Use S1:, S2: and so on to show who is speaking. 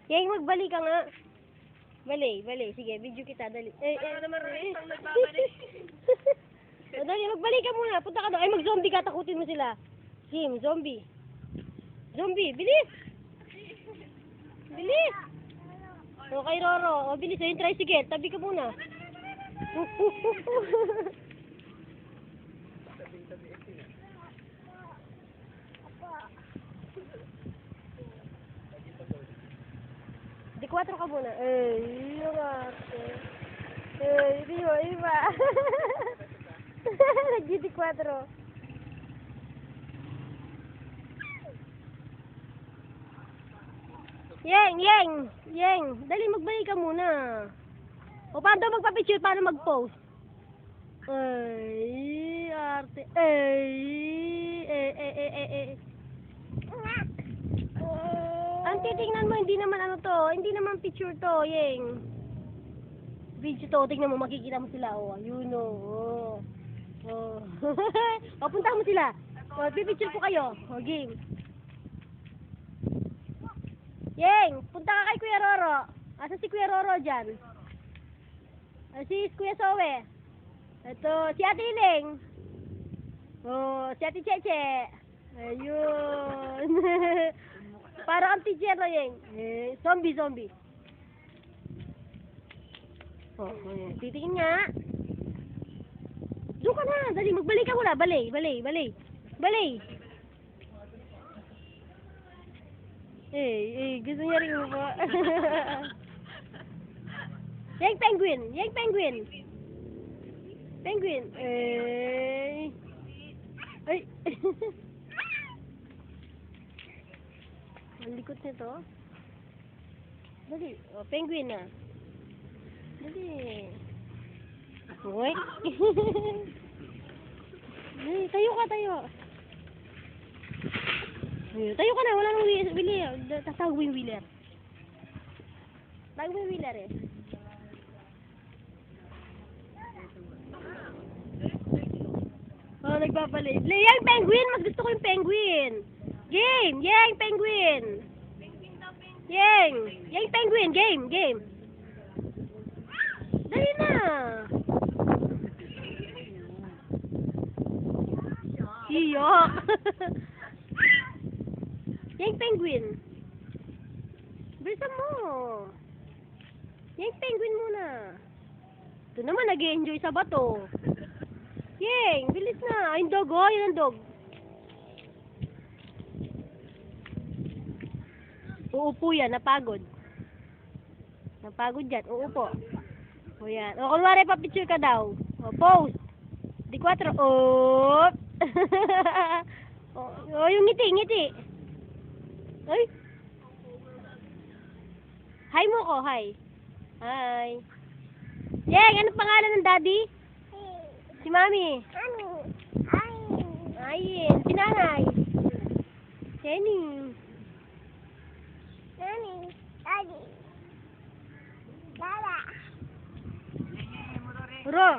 S1: Yang magbalik ka nga. Bali. Sige, video kita. Dali. Dali, magbalik ka muna. Punta ka doon. Ay, mag-zombie ka. Takutin mo sila. Sim, zombie. Zombie, bilis! Bilis! O, kay Roro. O, bilis. Ayun, tricycle. Tabi ka muna. Di 4 ka muna. Yung ate. Iba. Nag-GT 4. Yeng. Dali, magbalik ka muna. O, paano magpa-picture? Paano mag-post? Ay, arte. Ang titingnan mo, hindi naman ano to. Hindi naman picture to, Yeng. Video to, tingnan mo, makikita mo sila. O, ayun o. O, punta mo sila. O, pipicture po kayo. O, game. Yeng, punta ka kay Kuya Roro. Asa si Kuya Roro dyan? Si Kuya Sowe. Ito, si Ate Iling. Oh, si Ate Cheche. Ayun. Parang ang teacher na Yeng. Zombie. Oh, titingin nga. Doon ka na. Dali, magbalik ka muna. Bali. Gusto niya rin mo po. Yang penguin. Ay. Ang likot nito. Dali. O, penguin na. Dali. Uy. Tayo ka. Tayo ka na, wala nang wheeler. Tatawag mo yung wheeler. Tawag mo yung wheeler eh. Oh, nagbabalik. Yang penguin! Mas gusto ko yung penguin. Game! Yang penguin! Yang penguin! Game! Dali na! Iyok! Yang penguin. Bilisan mo. Yang penguin muna. Ito naman, nag-i-enjoy sa bato. Yang, bilis na. Yung dog, oh. Yun ang dog. Uupo yan, napagod. Napagod yan, uupo. O yan. O, kunwari pa-picture ka daw. O, pose. Di 4. O, yung ngiti. Ay. Hi mo ko, hi. Hi. Yeng, ano pangalan ng daddy? Si Mami. Ay, si Nanay. Jenny. Daddy. Dada. Ro.